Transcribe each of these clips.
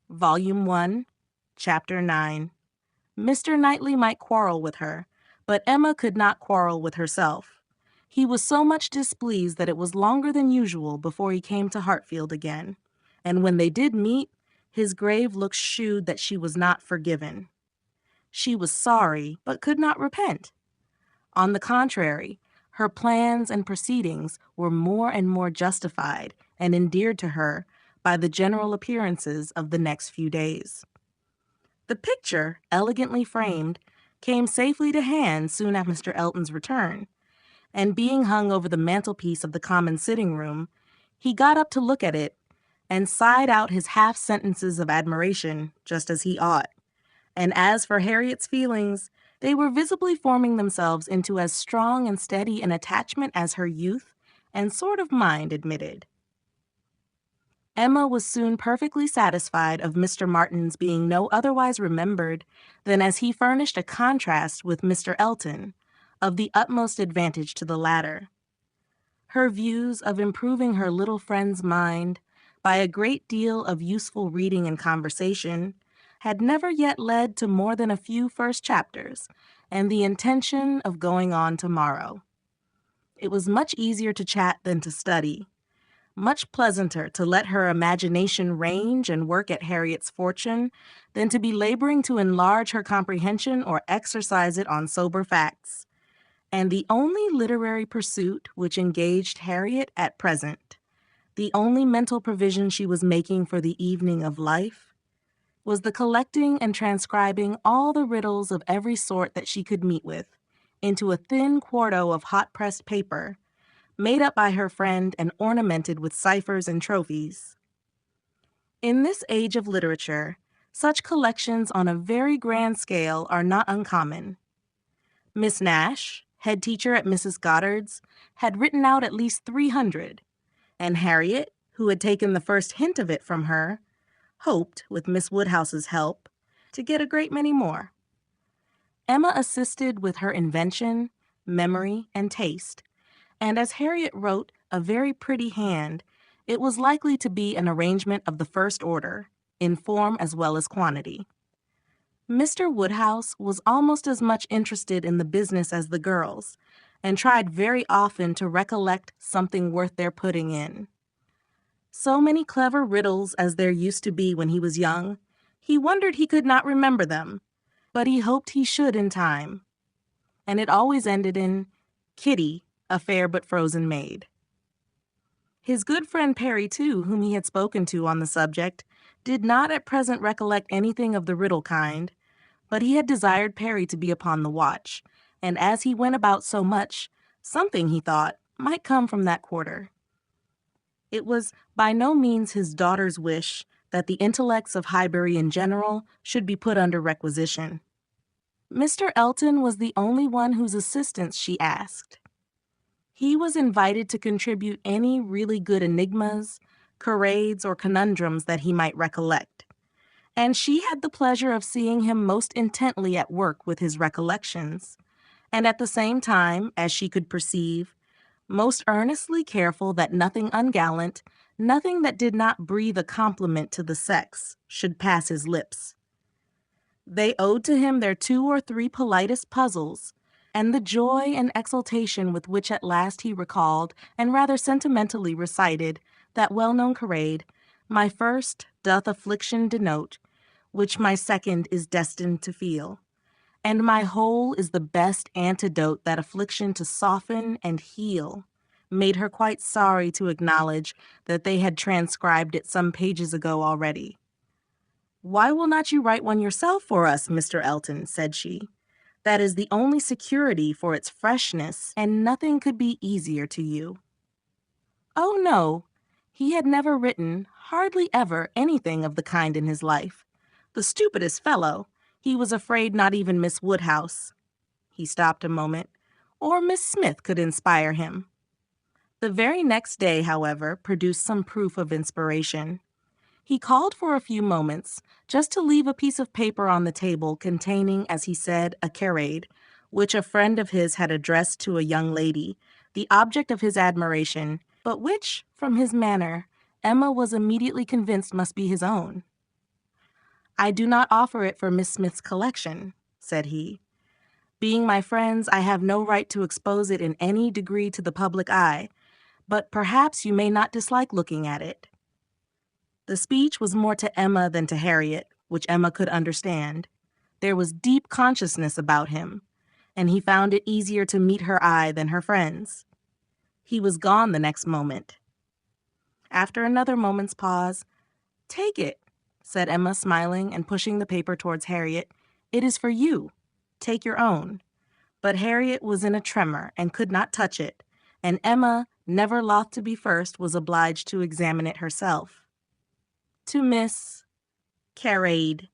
Volume 1, Chapter 9. Mr. Knightley might quarrel with her, but Emma could not quarrel with herself. He was so much displeased that it was longer than usual before he came to Hartfield again, and when they did meet, his grave look shewed that she was not forgiven. She was sorry, but could not repent. On the contrary, her plans and proceedings were more and more justified and endeared to her by the general appearances of the next few days. The picture, elegantly framed, came safely to hand soon after Mr. Elton's return, and being hung over the mantelpiece of the common sitting-room, he got up to look at it and sighed out his half-sentences of admiration, just as he ought. And as for Harriet's feelings, they were visibly forming themselves into as strong and steady an attachment as her youth and sort of mind admitted. Emma was soon perfectly satisfied of Mr. Martin's being no otherwise remembered than as he furnished a contrast with Mr. Elton, of the utmost advantage to the latter. Her views of improving her little friend's mind by a great deal of useful reading and conversation had never yet led to more than a few first chapters, and the intention of going on tomorrow. It was much easier to chat than to study, much pleasanter to let her imagination range and work at Harriet's fortune than to be laboring to enlarge her comprehension or exercise it on sober facts. And the only literary pursuit which engaged Harriet at present, the only mental provision she was making for the evening of life, was the collecting and transcribing all the riddles of every sort that she could meet with into a thin quarto of hot-pressed paper, made up by her friend and ornamented with ciphers and trophies. In this age of literature, such collections on a very grand scale are not uncommon. Miss Nash, head teacher at Mrs. Goddard's, had written out at least 300, and Harriet, who had taken the first hint of it from her, hoped, with Miss Woodhouse's help, to get a great many more. Emma assisted with her invention, memory, and taste, and as Harriet wrote a very pretty hand, it was likely to be an arrangement of the first order, in form as well as quantity. Mr. Woodhouse was almost as much interested in the business as the girls, and tried very often to recollect something worth their putting in. So many clever riddles as there used to be when he was young, he wondered he could not remember them, but he hoped he should in time. And it always ended in Kitty, a fair but frozen maid. His good friend Perry, too, whom he had spoken to on the subject, did not at present recollect anything of the riddle kind, but he had desired Perry to be upon the watch, and as he went about so much, something, he thought, might come from that quarter. It was by no means his daughter's wish that the intellects of Highbury in general should be put under requisition. Mr. Elton was the only one whose assistance she asked. He was invited to contribute any really good enigmas, charades, or conundrums that he might recollect, and she had the pleasure of seeing him most intently at work with his recollections, and at the same time, as she could perceive, most earnestly careful that nothing ungallant, nothing that did not breathe a compliment to the sex, should pass his lips. They owed to him their 2 or 3 politest puzzles, and the joy and exultation with which at last he recalled and rather sentimentally recited that well-known charade, "My first doth affliction denote, which my second is destined to feel, and my whole is the best antidote that affliction to soften and heal," made her quite sorry to acknowledge that they had transcribed it some pages ago already. "Why will not you write one yourself for us, Mr. Elton?" said she. "That is the only security for its freshness, and nothing could be easier to you." Oh, no, he had never written, hardly ever, anything of the kind in his life. The stupidest fellow, he was afraid not even Miss Woodhouse. He stopped a moment, or Miss Smith could inspire him. The very next day, however, produced some proof of inspiration. He called for a few moments, just to leave a piece of paper on the table containing, as he said, a charade, which a friend of his had addressed to a young lady, the object of his admiration, but which, from his manner, Emma was immediately convinced must be his own. "I do not offer it for Miss Smith's collection," said he. "Being my friends, I have no right to expose it in any degree to the public eye, but perhaps you may not dislike looking at it." The speech was more to Emma than to Harriet, which Emma could understand. There was deep consciousness about him, and he found it easier to meet her eye than her friend's. He was gone the next moment. After another moment's pause, "Take it," said Emma, smiling and pushing the paper towards Harriet. "It is for you. Take your own." But Harriet was in a tremor and could not touch it, and Emma, never loth to be first, was obliged to examine it herself. To Miss Carade.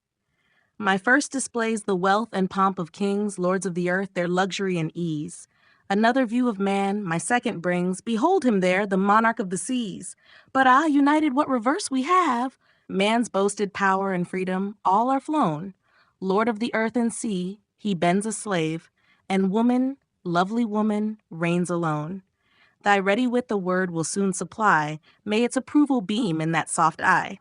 My first displays the wealth and pomp of kings, lords of the earth, their luxury and ease. Another view of man, my second brings, behold him there, the monarch of the seas. But united what reverse we have! Man's boasted power and freedom, all are flown. Lord of the earth and sea, he bends a slave, and woman, lovely woman, reigns alone. Thy ready wit the word will soon supply, may its approval beam in that soft eye.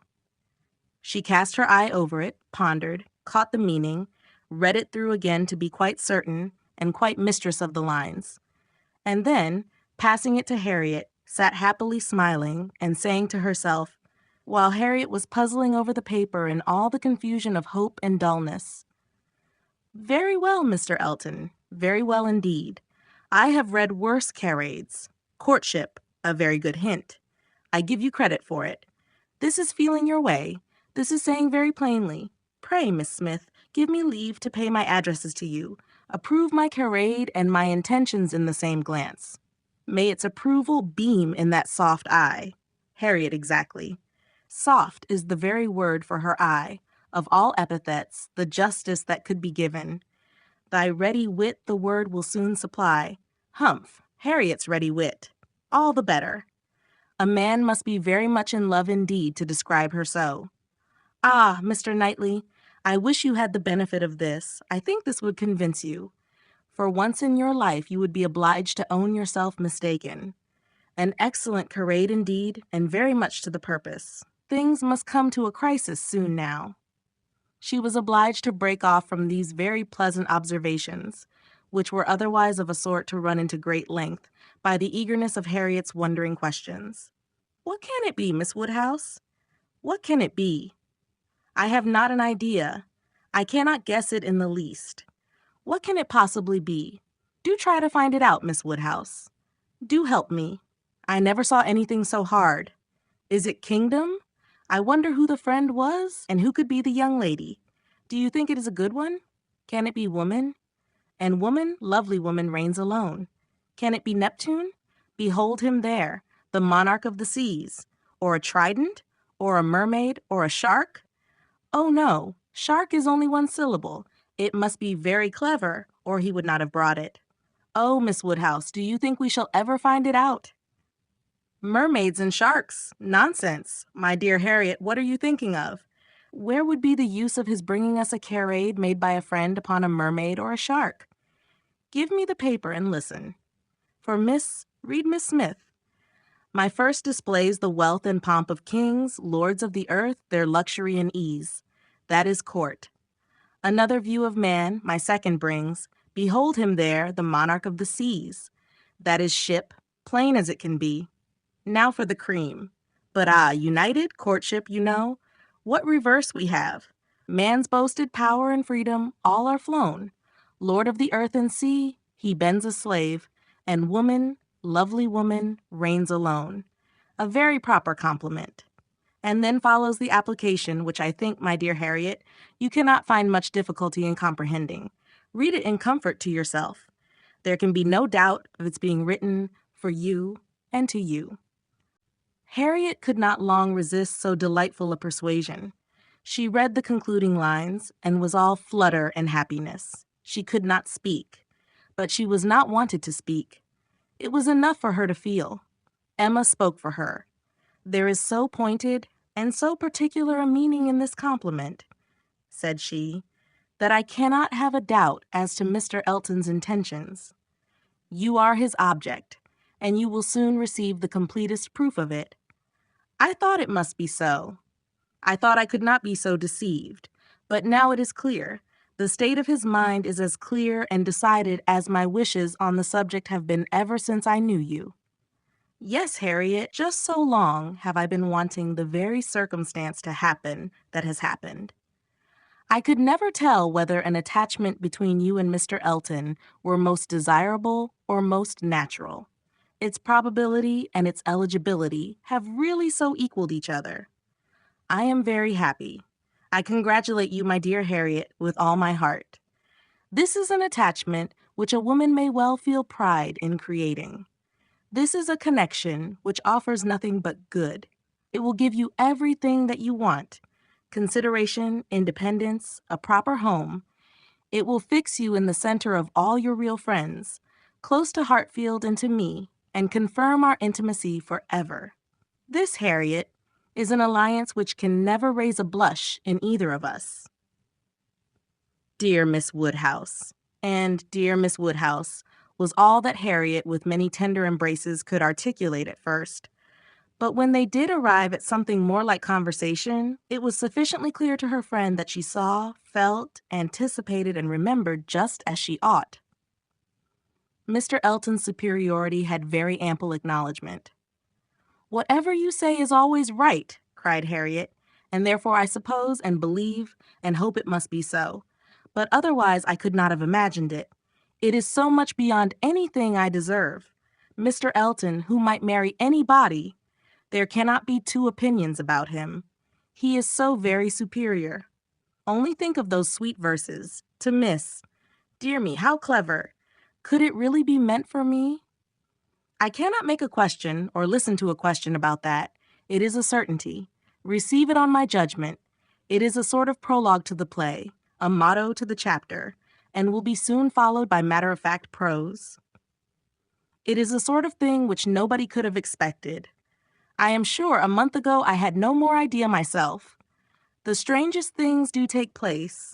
She cast her eye over it, pondered, caught the meaning, read it through again to be quite certain, and quite mistress of the lines. And then, passing it to Harriet, sat happily smiling and saying to herself, while Harriet was puzzling over the paper in all the confusion of hope and dullness, "Very well, Mr. Elton, very well indeed. I have read worse charades. Courtship, a very good hint. I give you credit for it. This is feeling your way. This is saying very plainly, pray, Miss Smith, give me leave to pay my addresses to you. Approve my charade and my intentions in the same glance. May its approval beam in that soft eye." Harriet, exactly. Soft is the very word for her eye. Of all epithets, the justest that could be given. Thy ready wit the word will soon supply. Humph, Harriet's ready wit. All the better. A man must be very much in love indeed to describe her so. Ah, Mr. Knightley, I wish you had the benefit of this. I think this would convince you. For once in your life you would be obliged to own yourself mistaken. An excellent charade indeed, and very much to the purpose. Things must come to a crisis soon now. She was obliged to break off from these very pleasant observations, which were otherwise of a sort to run into great length, by the eagerness of Harriet's wondering questions. "What can it be, Miss Woodhouse? What can it be? I have not an idea. I cannot guess it in the least. What can it possibly be? Do try to find it out, Miss Woodhouse. Do help me. I never saw anything so hard. Is it kingdom? I wonder who the friend was, and who could be the young lady. Do you think it is a good one? Can it be woman? And woman, lovely woman, reigns alone. Can it be Neptune? Behold him there, the monarch of the seas. Or a trident? Or a mermaid? Or a shark? Oh no, shark is only one syllable. It must be very clever, or he would not have brought it. Oh, Miss Woodhouse, do you think we shall ever find it out? Mermaids and sharks. Nonsense. My dear Harriet, what are you thinking of? Where would be the use of his bringing us a charade made by a friend upon a mermaid or a shark? Give me the paper and listen. For read Miss Smith. My first displays the wealth and pomp of kings, lords of the earth, their luxury and ease. That is court. Another view of man, my second brings, behold him there, the monarch of the seas. That is ship, plain as it can be. Now for the cream. But united, courtship, you know. What reverse we have. Man's boasted power and freedom, all are flown. Lord of the earth and sea, he bends a slave, and woman, lovely woman, reigns alone. A very proper compliment. And then follows the application, which I think, my dear Harriet, you cannot find much difficulty in comprehending. Read it in comfort to yourself. There can be no doubt of its being written for you and to you. Harriet could not long resist so delightful a persuasion. She read the concluding lines and was all flutter and happiness. She could not speak, but she was not wanted to speak. It was enough for her to feel. Emma spoke for her. There is so pointed and so particular a meaning in this compliment, said she, that I cannot have a doubt as to Mr. Elton's intentions. You are his object, and you will soon receive the completest proof of it. I thought it must be so. I thought I could not be so deceived, But now it is clear. The state of his mind is as clear and decided as my wishes on the subject have been ever since I knew you. Yes, Harriet, just so long have I been wanting the very circumstance to happen that has happened. I could never tell whether an attachment between you and Mr. Elton were most desirable or most natural. Its probability and its eligibility have really so equaled each other. I am very happy. I congratulate you, my dear Harriet, with all my heart. This is an attachment which a woman may well feel pride in creating. This is a connection which offers nothing but good. It will give you everything that you want: consideration, independence, a proper home. It will fix you in the center of all your real friends, close to Hartfield and to me, and confirm our intimacy forever. This, Harriet, is an alliance which can never raise a blush in either of us. Dear Miss Woodhouse, and dear Miss Woodhouse was all that Harriet, with many tender embraces, could articulate at first. But when they did arrive at something more like conversation, it was sufficiently clear to her friend that she saw, felt, anticipated, and remembered just as she ought. Mr. Elton's superiority had very ample acknowledgment. "Whatever you say is always right," cried Harriet, "and therefore I suppose and believe and hope it must be so. But otherwise I could not have imagined it. It is so much beyond anything I deserve. Mr. Elton, who might marry anybody, there cannot be two opinions about him. He is so very superior. Only think of those sweet verses. To Miss. Dear me, how clever. Could it really be meant for me? I cannot make a question or listen to a question about that. It is a certainty. Receive it on my judgment. It is a sort of prologue to the play, a motto to the chapter, and will be soon followed by matter-of-fact prose. It is a sort of thing which nobody could have expected. I am sure a month ago I had no more idea myself. The strangest things do take place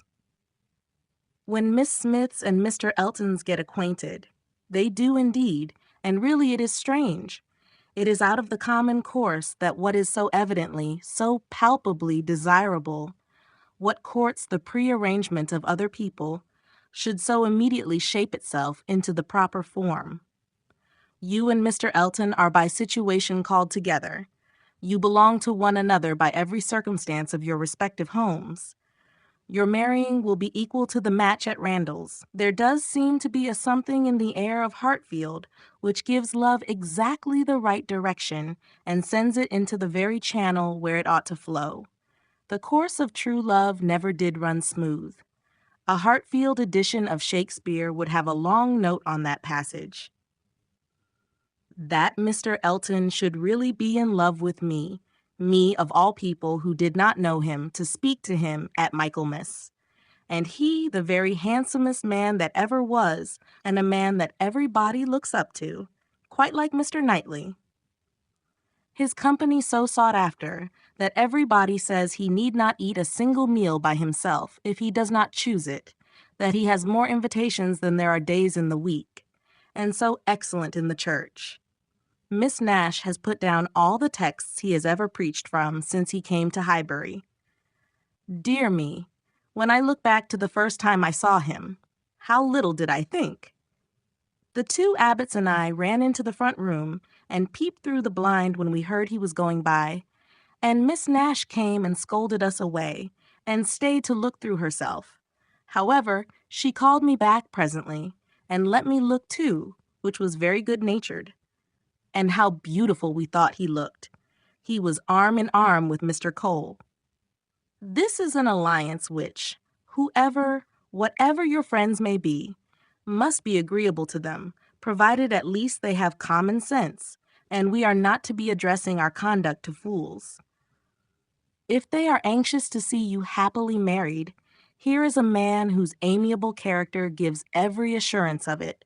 when Miss Smiths and Mr. Eltons get acquainted. They do indeed, and really it is strange. It is out of the common course that what is so evidently, so palpably desirable, what courts the prearrangement of other people, should so immediately shape itself into the proper form. You and Mr. Elton are by situation called together. You belong to one another by every circumstance of your respective homes. Your marrying will be equal to the match at Randall's. There does seem to be a something in the air of Hartfield which gives love exactly the right direction and sends it into the very channel where it ought to flow. The course of true love never did run smooth. A Hartfield edition of Shakespeare would have a long note on that passage. That Mr. Elton should really be in love with me of all people who did not know him, to speak to him at Michaelmas. And he, the very handsomest man that ever was, and a man that everybody looks up to, quite like Mr. Knightley. His company so sought after that everybody says he need not eat a single meal by himself if he does not choose it, that he has more invitations than there are days in the week, and so excellent in the church. Miss Nash has put down all the texts he has ever preached from since he came to Highbury. Dear me, when I look back to the first time I saw him, how little did I think? The two abbots and I ran into the front room and peeped through the blind when we heard he was going by, and Miss Nash came and scolded us away, and stayed to look through herself. However, she called me back presently, and let me look too, which was very good-natured. And how beautiful we thought he looked. He was arm in arm with Mr. Cole. This is an alliance which, whatever your friends may be, must be agreeable to them, provided at least they have common sense, and we are not to be addressing our conduct to fools. If they are anxious to see you happily married, here is a man whose amiable character gives every assurance of it.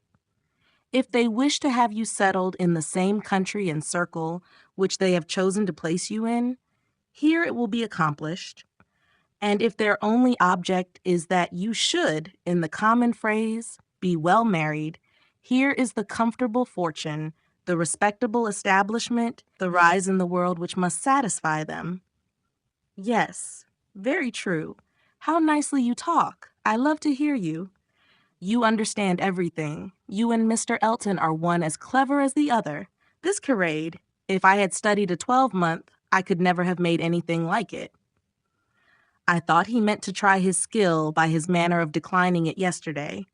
If they wish to have you settled in the same country and circle which they have chosen to place you in, here it will be accomplished. And if their only object is that you should, in the common phrase, be well married, here is the comfortable fortune, the respectable establishment, the rise in the world which must satisfy them. Yes, very true. How nicely you talk. I love to hear you. You understand everything. You and Mr. Elton are one as clever as the other. This charade, if I had studied a 12-month, I could never have made anything like it. I thought he meant to try his skill by his manner of declining it yesterday.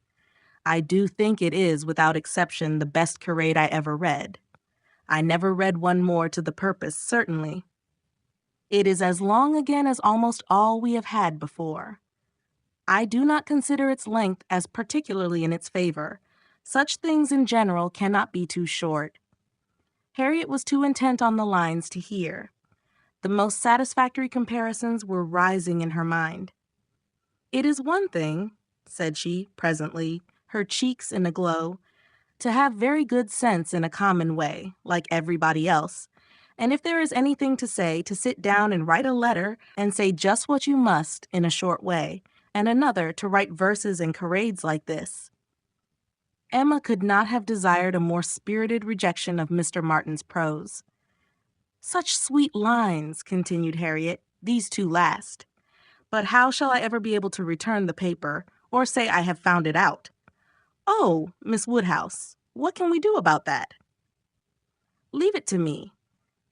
I do think it is, without exception, the best charade I ever read. I never read one more to the purpose, certainly. It is as long again as almost all we have had before. I do not consider its length as particularly in its favor. Such things in general cannot be too short. Harriet was too intent on the lines to hear. The most satisfactory comparisons were rising in her mind. It is one thing, said she presently, her cheeks in a glow, to have very good sense in a common way, like everybody else, and if there is anything to say, to sit down and write a letter and say just what you must in a short way, and another to write verses and charades like this. Emma could not have desired a more spirited rejection of Mr. Martin's prose. Such sweet lines, continued Harriet, these two last. But how shall I ever be able to return the paper, or say I have found it out? Oh, Miss Woodhouse, what can we do about that? Leave it to me.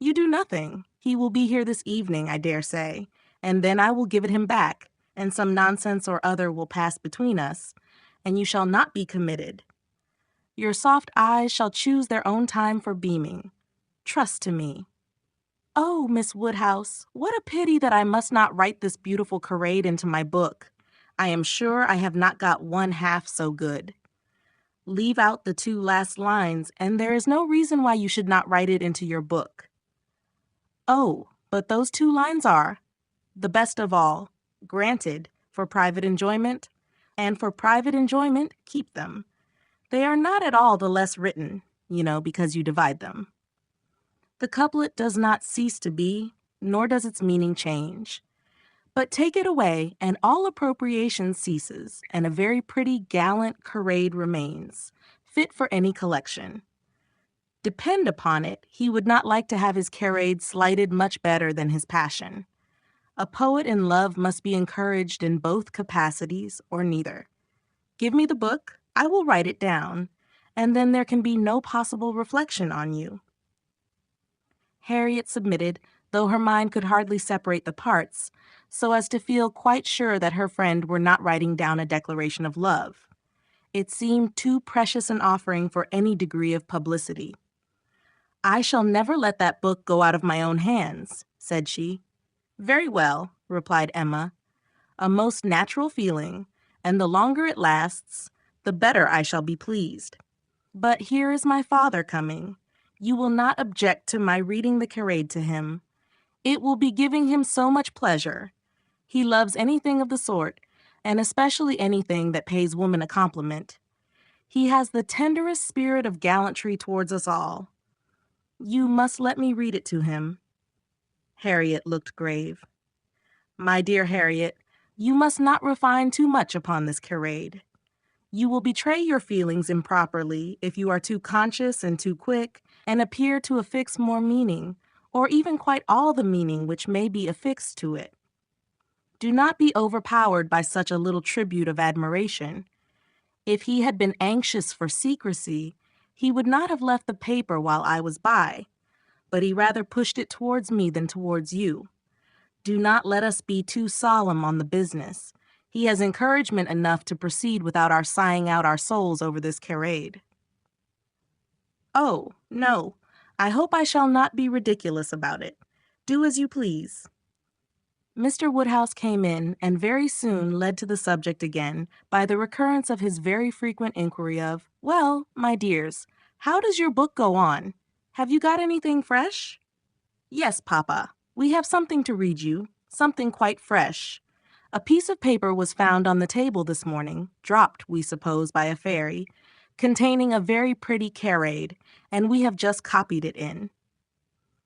You do nothing. He will be here this evening, I dare say, and then I will give it him back, and some nonsense or other will pass between us, and you shall not be committed. Your soft eyes shall choose their own time for beaming. Trust to me. Oh, Miss Woodhouse, what a pity that I must not write this beautiful charade into my book. I am sure I have not got one half so good. Leave out the two last lines, and there is no reason why you should not write it into your book. Oh, but those two lines are, the best of all, granted, for private enjoyment, and for private enjoyment, keep them. They are not at all the less written, because you divide them. The couplet does not cease to be, nor does its meaning change. But take it away, and all appropriation ceases, and a very pretty, gallant charade remains, fit for any collection. Depend upon it, he would not like to have his charade slighted much better than his passion. A poet in love must be encouraged in both capacities, or neither. Give me the book, I will write it down, and then there can be no possible reflection on you. Harriet submitted, though her mind could hardly separate the parts, so as to feel quite sure that her friend were not writing down a declaration of love. It seemed too precious an offering for any degree of publicity. I shall never let that book go out of my own hands, said she. Very well, replied Emma. A most natural feeling, and the longer it lasts, the better I shall be pleased. But here is my father coming. You will not object to my reading the charade to him. It will be giving him so much pleasure. He loves anything of the sort, and especially anything that pays woman a compliment. He has the tenderest spirit of gallantry towards us all. You must let me read it to him. Harriet looked grave. My dear Harriet, you must not refine too much upon this charade. You will betray your feelings improperly if you are too conscious and too quick, and appear to affix more meaning, or even quite all the meaning which may be affixed to it. Do not be overpowered by such a little tribute of admiration. If he had been anxious for secrecy, he would not have left the paper while I was by, but he rather pushed it towards me than towards you. Do not let us be too solemn on the business. He has encouragement enough to proceed without our sighing out our souls over this charade. Oh, no, I hope I shall not be ridiculous about it. Do as you please. Mr. Woodhouse came in, and very soon led to the subject again by the recurrence of his very frequent inquiry of, well, my dears, how does your book go on? Have you got anything fresh? Yes, Papa, we have something to read you, something quite fresh. A piece of paper was found on the table this morning, dropped, we suppose, by a fairy, containing a very pretty charade, and we have just copied it in.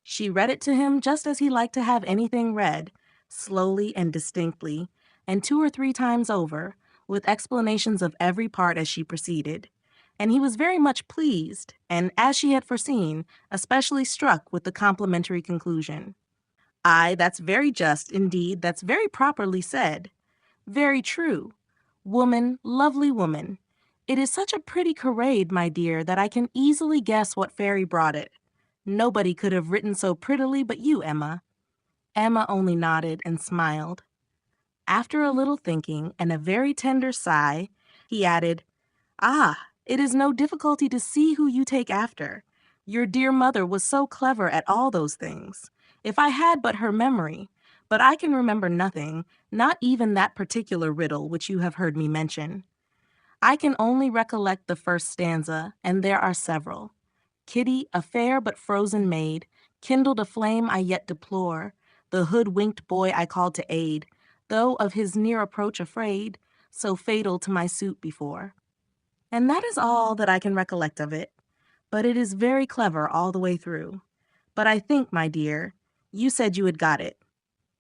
She read it to him just as he liked to have anything read, slowly and distinctly, and 2 or 3 times over, with explanations of every part as she proceeded, and he was very much pleased, and, as she had foreseen, especially struck with the complimentary conclusion. Aye, that's very just, indeed, that's very properly said. Very true. Woman, lovely woman. It is such a pretty charade, my dear, that I can easily guess what fairy brought it. Nobody could have written so prettily but you, Emma. Emma only nodded and smiled. After a little thinking and a very tender sigh, he added, "Ah, it is no difficulty to see who you take after. Your dear mother was so clever at all those things. If I had but her memory, but I can remember nothing, not even that particular riddle which you have heard me mention. I can only recollect the first stanza, and there are several. Kitty, a fair but frozen maid, kindled a flame I yet deplore. The hoodwinked boy I called to aid, though of his near approach afraid, so fatal to my suit before." And that is all that I can recollect of it. But it is very clever all the way through. But I think, my dear, you said you had got it.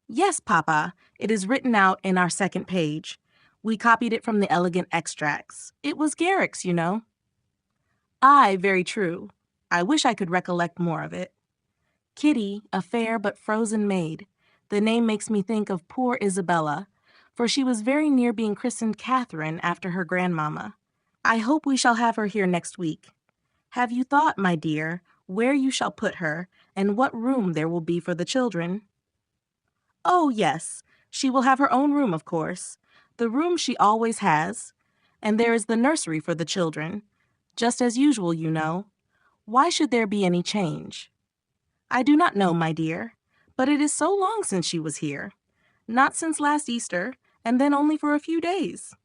Yes, Papa, it is written out in our second page. We copied it from the elegant extracts. It was Garrick's, you know. Aye, very true. I wish I could recollect more of it. Kitty, a fair but frozen maid. The name makes me think of poor Isabella, for she was very near being christened Catherine after her grandmamma. I hope we shall have her here next week. Have you thought, my dear, where you shall put her, and what room there will be for the children? Oh, yes, she will have her own room, of course. The room she always has. And there is the nursery for the children. Just as usual, you know. Why should there be any change? I do not know, my dear, but it is so long since she was here. Not since last Easter, and then only for a few days.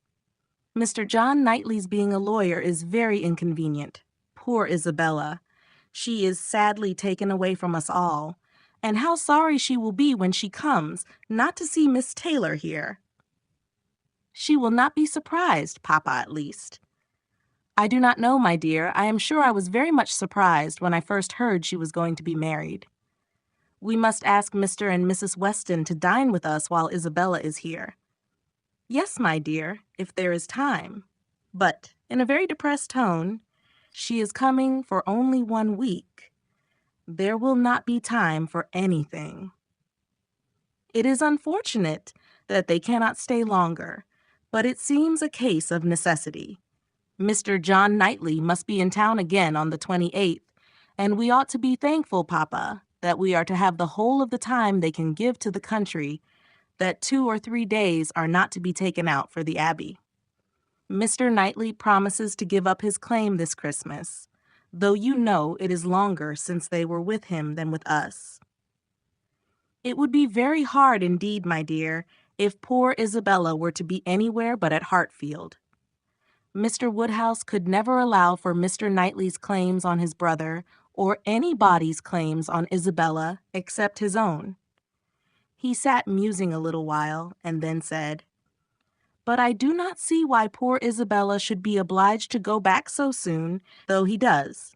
Mr. John Knightley's being a lawyer is very inconvenient. Poor Isabella. She is sadly taken away from us all. And how sorry she will be when she comes, not to see Miss Taylor here. She will not be surprised, Papa, at least. I do not know, my dear. I am sure I was very much surprised when I first heard she was going to be married. We must ask Mr. and Mrs. Weston to dine with us while Isabella is here. Yes, my dear, if there is time. But, in a very depressed tone, she is coming for only 1 week. There will not be time for anything. It is unfortunate that they cannot stay longer, but it seems a case of necessity. Mr. John Knightley must be in town again on the 28th, and we ought to be thankful, Papa, that we are to have the whole of the time they can give to the country, that 2 or 3 days are not to be taken out for the Abbey. Mr. Knightley promises to give up his claim this Christmas, though you know it is longer since they were with him than with us. It would be very hard indeed, my dear, if poor Isabella were to be anywhere but at Hartfield. Mr. Woodhouse could never allow for Mr. Knightley's claims on his brother or anybody's claims on Isabella except his own. He sat musing a little while and then said, "But I do not see why poor Isabella should be obliged to go back so soon, though he does.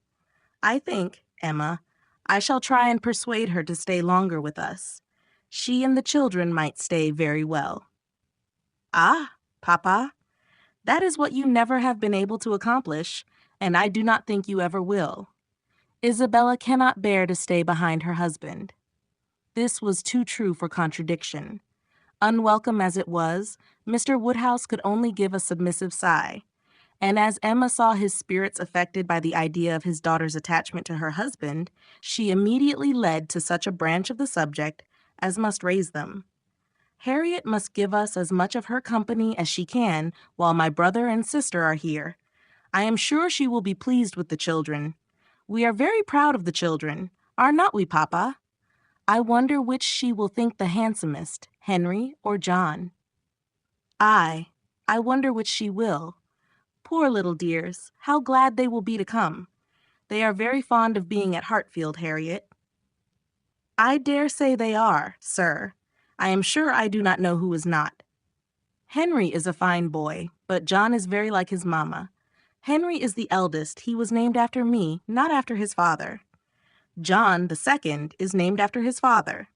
I think, Emma, I shall try and persuade her to stay longer with us. She and the children might stay very well." "Ah, Papa, that is what you never have been able to accomplish, and I do not think you ever will. Isabella cannot bear to stay behind her husband." This was too true for contradiction. Unwelcome as it was, Mr. Woodhouse could only give a submissive sigh, and as Emma saw his spirits affected by the idea of his daughter's attachment to her husband, she immediately led to such a branch of the subject as must raise them. "Harriet must give us as much of her company as she can while my brother and sister are here. I am sure she will be pleased with the children. We are very proud of the children, are not we, Papa? I wonder which she will think the handsomest, Henry or John. Aye, I wonder which she will. Poor little dears, how glad they will be to come. They are very fond of being at Hartfield, Harriet." "I dare say they are, sir. I am sure I do not know who is not. Henry is a fine boy, but John is very like his mamma. Henry is the eldest. He was named after me, not after his father. John, the second, is named after his father.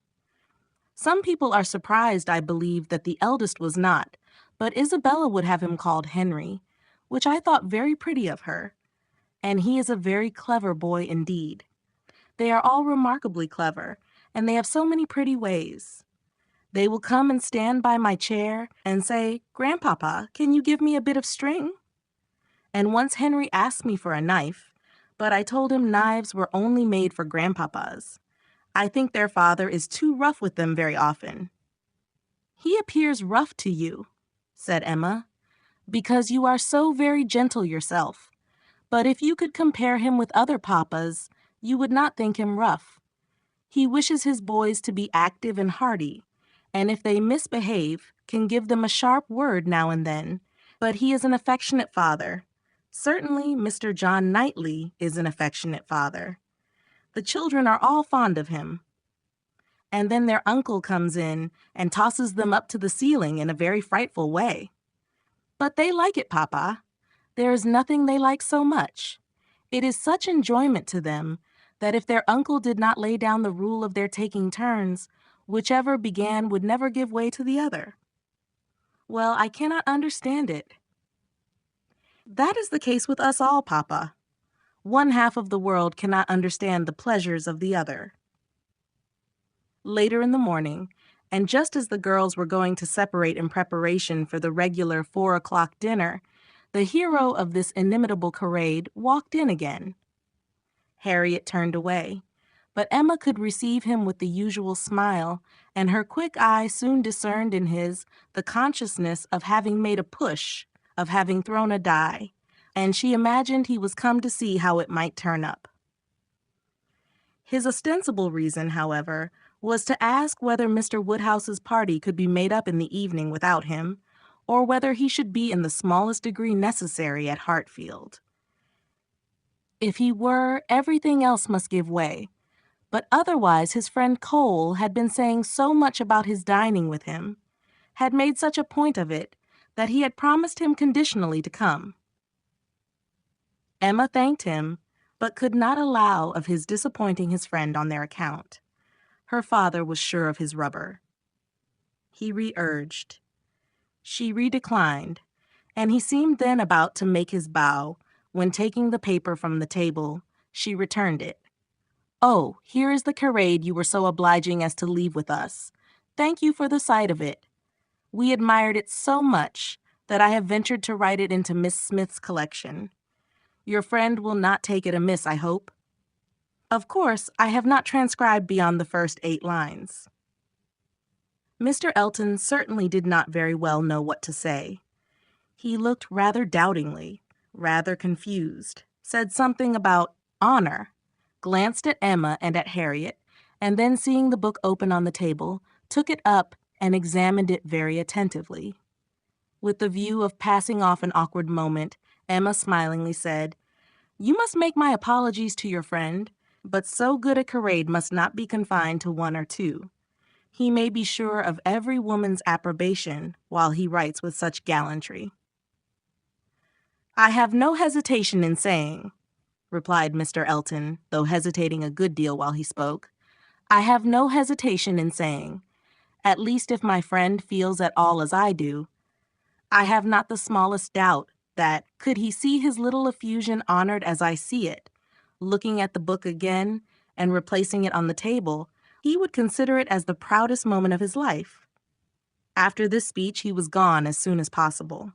Some people are surprised, I believe, that the eldest was not, but Isabella would have him called Henry, which I thought very pretty of her. And he is a very clever boy indeed. They are all remarkably clever, and they have so many pretty ways. They will come and stand by my chair and say, "Grandpapa, can you give me a bit of string?" And once Henry asked me for a knife, but I told him knives were only made for grandpapas. I think their father is too rough with them very often. "He appears rough to you," said Emma, "because you are so very gentle yourself. But if you could compare him with other papas, you would not think him rough. He wishes his boys to be active and hearty, and if they misbehave, can give them a sharp word now and then. But he is an affectionate father. Certainly, Mr. John Knightley is an affectionate father. The children are all fond of him." And then their uncle comes in and tosses them up to the ceiling in a very frightful way. "But they like it, Papa. There is nothing they like so much. It is such enjoyment to them that if their uncle did not lay down the rule of their taking turns, whichever began would never give way to the other." "Well, I cannot understand it." "That is the case with us all, Papa. One half of the world cannot understand the pleasures of the other." Later in the morning, and just as the girls were going to separate in preparation for the regular 4 o'clock dinner, the hero of this inimitable charade walked in again. Harriet turned away, but Emma could receive him with the usual smile, and her quick eye soon discerned in his the consciousness of having made a push, of having thrown a die, and she imagined he was come to see how it might turn up. His ostensible reason, however, was to ask whether Mr. Woodhouse's party could be made up in the evening without him, or whether he should be in the smallest degree necessary at Hartfield. If he were, everything else must give way, but otherwise his friend Cole had been saying so much about his dining with him, had made such a point of it, that he had promised him conditionally to come. Emma thanked him, but could not allow of his disappointing his friend on their account. Her father was sure of his rubber. He re-urged. She re-declined, and he seemed then about to make his bow, when taking the paper from the table, she returned it. "Oh, here is the charade you were so obliging as to leave with us. Thank you for the sight of it. We admired it so much that I have ventured to write it into Miss Smith's collection. Your friend will not take it amiss, I hope. Of course, I have not transcribed beyond the first 8 lines." Mr. Elton certainly did not very well know what to say. He looked rather doubtingly, rather confused, said something about honor, glanced at Emma and at Harriet, and then seeing the book open on the table, took it up and examined it very attentively. With the view of passing off an awkward moment, Emma smilingly said, "You must make my apologies to your friend, but so good a charade must not be confined to 1 or 2. He may be sure of every woman's approbation while he writes with such gallantry." "I have no hesitation in saying," replied Mr. Elton, though hesitating a good deal while he spoke, "I have no hesitation in saying, at least if my friend feels at all as I do, I have not the smallest doubt that, could he see his little effusion honored as I see it, looking at the book again and replacing it on the table, he would consider it as the proudest moment of his life." After this speech he was gone as soon as possible.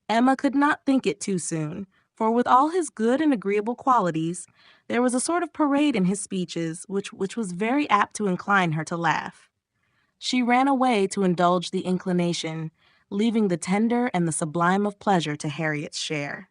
Emma could not think it too soon, for with all his good and agreeable qualities, there was a sort of parade in his speeches which was very apt to incline her to laugh. She ran away to indulge the inclination, leaving the tender and the sublime of pleasure to Harriet's share.